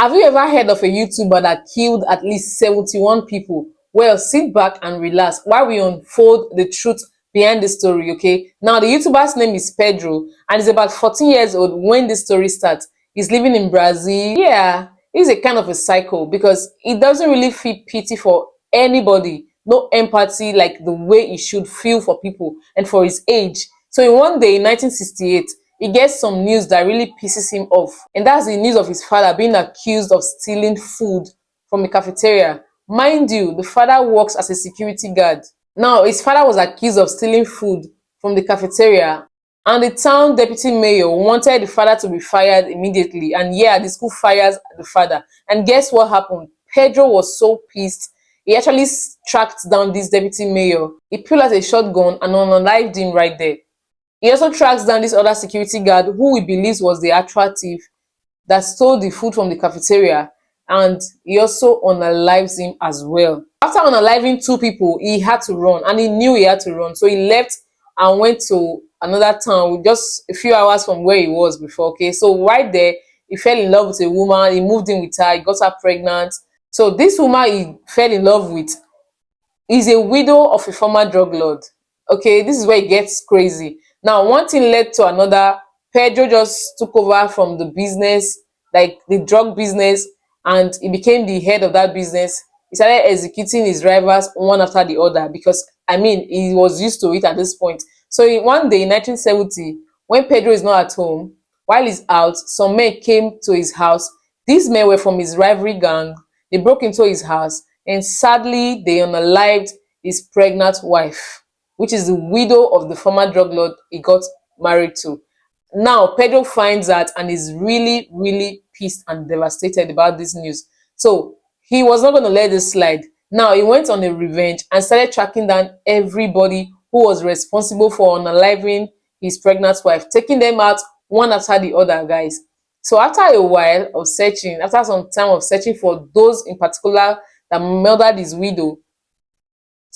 Have you ever heard of a YouTuber that killed at least 71 people? Well, sit back and relax while we unfold the truth behind the story, okay? Now, the YouTuber's name is Pedro, and he's about 14 years old when the story starts. He's living in Brazil. Yeah, he's a kind of a psycho because he doesn't really feel pity for anybody, no empathy like the way he should feel for people and for his age. So, in one day in 1968, he gets some news that really pisses him off, and that's the news of his father being accused of stealing food from a cafeteria. Mind you, the father works as a security guard. Now, his father was accused of stealing food from the cafeteria, and the town deputy mayor wanted the father to be fired immediately. And yeah, the school fires the father. And guess what happened? Pedro was so pissed. He actually tracked down this deputy mayor. He pulled out a shotgun and unalived him right there. He also tracks down this other security guard who he believes was the actual thief that stole the food from the cafeteria, and he also unalives him as well. After unaliving two people, he had to run, and he knew he had to run. So he left and went to another town just a few hours from where he was before. Okay, so right there, he fell in love with a woman, he moved in with her, he got her pregnant. So this woman he fell in love with is a widow of a former drug lord. Okay, this is where it gets crazy. Now, one thing led to another. Pedro just took over from the business, like the drug business, and he became the head of that business. He started executing his rivals one after the other because, I mean, he was used to it at this point. So one day in 1970, when Pedro is not at home, while he's out, some men came to his house. These men were from his rivalry gang. They broke into his house, and sadly, they unalived his pregnant wife, which is the widow of the former drug lord he got married to. Now, Pedro finds that and is really, really pissed and devastated about this news. So, he was not going to let this slide. Now, he went on a revenge and started tracking down everybody who was responsible for unaliving his pregnant wife, taking them out one after the other, guys. So, after a while of searching, after some time of searching for those in particular that murdered his widow,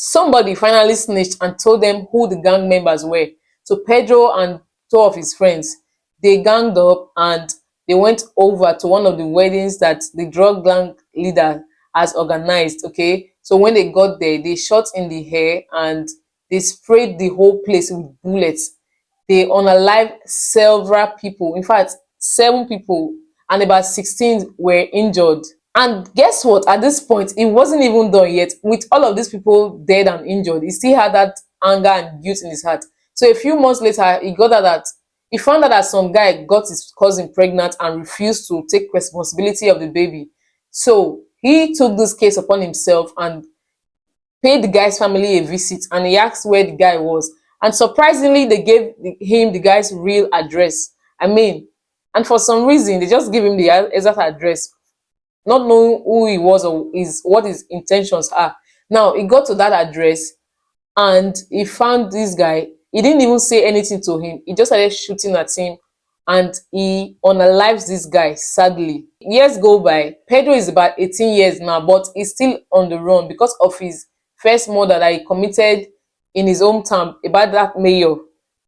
somebody finally snitched and told them who the gang members were. So Pedro and two of his friends, they ganged up and they went over to one of the weddings that the drug gang leader has organized. Okay, so when they got there, they shot in the hair and they sprayed the whole place with bullets. They unalived several people, in fact, 7 people, and about 16 were injured. And guess what? At this point, it wasn't even done yet. With all of these people dead and injured, he still had that anger and guilt in his heart. So a few months later, he found out that some guy got his cousin pregnant and refused to take responsibility of the baby. So he took this case upon himself and paid the guy's family a visit, and he asked where the guy was. And surprisingly, they gave him the guy's real address. I mean, and for some reason, they just gave him the exact address, not knowing who he was or what his intentions are. Now he got to that address and he found this guy. He didn't even say anything to him. He just started shooting at him and he unalives this guy, sadly. Years go by. Pedro is about 18 years now, but he's still on the run because of his first murder that he committed in his hometown about that mayor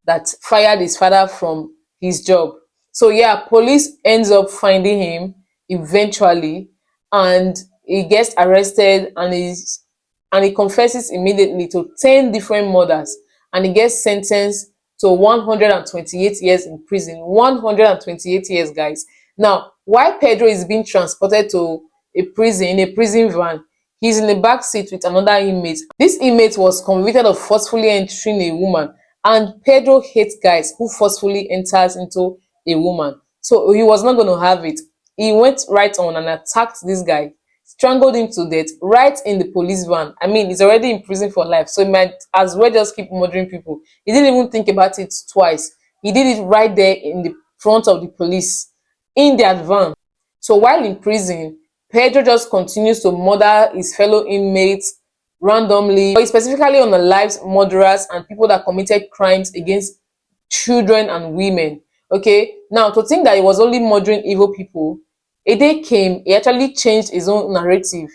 that fired his father from his job. So yeah, police ends up finding him eventually, and he gets arrested and he confesses immediately to 10 different murders, and he gets sentenced to 128 years in prison. 128 years, guys. Now, while Pedro is being transported to a prison in a prison van, he's in the back seat with another inmate. This inmate was convicted of forcefully entering a woman, and Pedro hates guys who forcefully enters into a woman. So he was not going to have it. He went right on and attacked this guy, strangled him to death right in the police van. I mean, he's already in prison for life, so he might as well just keep murdering people. He didn't even think about it twice. He did it right there in the front of the police, in their van. So while in prison, Pedro just continues to murder his fellow inmates randomly. He specifically unalives murderers and people that committed crimes against children and women. Okay, now to think that he was only murdering evil people, a day came, he actually changed his own narrative.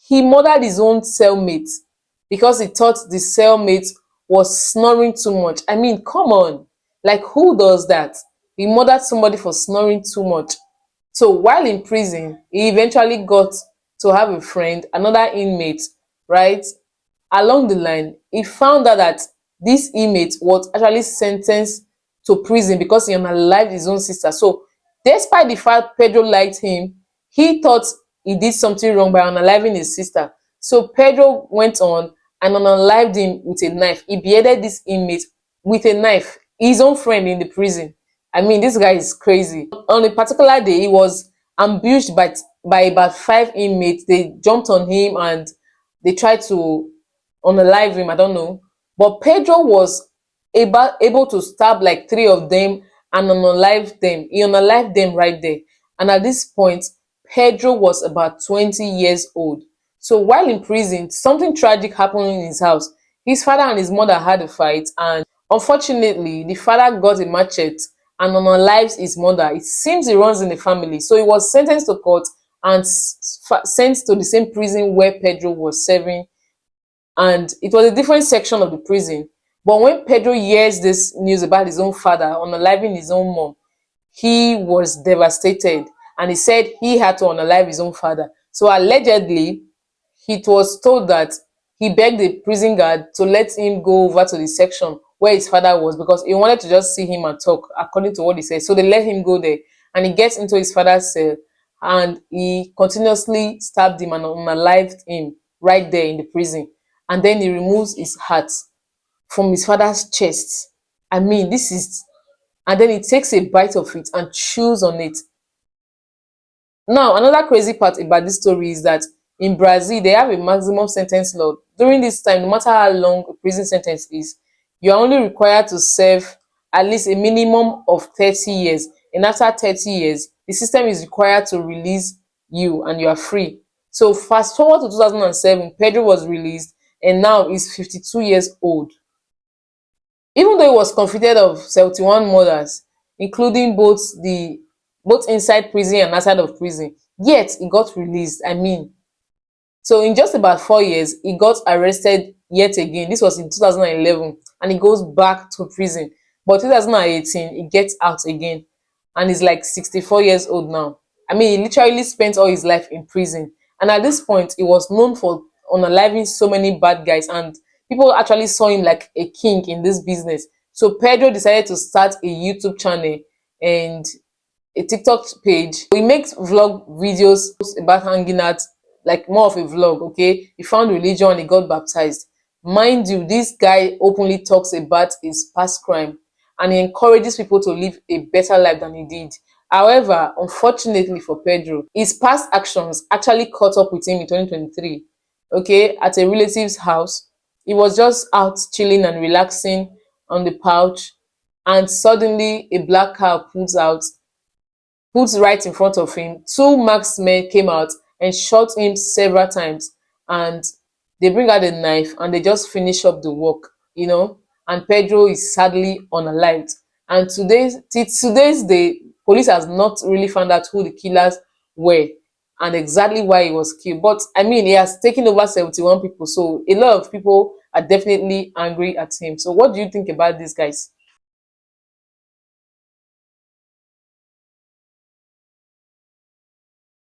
He murdered his own cellmate because he thought the cellmate was snoring too much. I mean, come on. Like, who does that? He murdered somebody for snoring too much. So while in prison, he eventually got to have a friend, another inmate, right? Along the line, he found out that this inmate was actually sentenced to prison because he unalived his own sister. So despite the fact Pedro liked him, he thought he did something wrong by unaliving his sister. So Pedro went on and unalived him with a knife. He beheaded this inmate with a knife, his own friend in the prison. I mean, this guy is crazy. On a particular day, he was ambushed by about five inmates. They jumped on him and they tried to unalive him. I don't know. But Pedro was able to stab like three of them and unalive them. He unalived them right there. And at this point, Pedro was about 20 years old. So while in prison, something tragic happened in his house. His father and his mother had a fight, and unfortunately, the father got a machete and unalives his mother. It seems he runs in the family. So he was sentenced to court and sent to the same prison where Pedro was serving, and it was a different section of the prison. But when Pedro hears this news about his own father unaliving his own mom, he was devastated, and he said he had to unalive his own father. So allegedly, it was told that he begged the prison guard to let him go over to the section where his father was because he wanted to just see him and talk, according to what he said. So they let him go there, and he gets into his father's cell, and he continuously stabbed him and unalived him right there in the prison. And then he removes his heart from his father's chest. I mean, this is, and then he takes a bite of it and chews on it. Now, another crazy part about this story is that in Brazil, they have a maximum sentence law. During this time, no matter how long a prison sentence is, you are only required to serve at least a minimum of 30 years. And after 30 years, the system is required to release you and you are free. So fast forward to 2007, Pedro was released and now he's 52 years old. Even though he was convicted of 71 murders, including both inside prison and outside of prison, yet he got released. I mean, so in just about 4 years, he got arrested yet again. This was in 2011, and he goes back to prison. But 2018, he gets out again, and he's like 64 years old now. I mean, he literally spent all his life in prison, and at this point, he was known for unaliving so many bad guys, and people actually saw him like a king in this business. So Pedro decided to start a YouTube channel and a TikTok page. He makes vlog videos about hanging out, like more of a vlog, okay? He found religion and he got baptized. Mind you, this guy openly talks about his past crime and he encourages people to live a better life than he did. However, unfortunately for Pedro, his past actions actually caught up with him in 2023, okay, at a relative's house. He was just out chilling and relaxing on the couch, and suddenly a black car put right in front of him. Two marksmen came out and shot him several times, and they bring out a knife and they just finish up the work. And Pedro is sadly unalived. And today's day, police has not really found out who the killers were and exactly why he was killed. But I mean, he has taken over 71 people, so a lot of people are definitely angry at him. So what do you think about this, guys?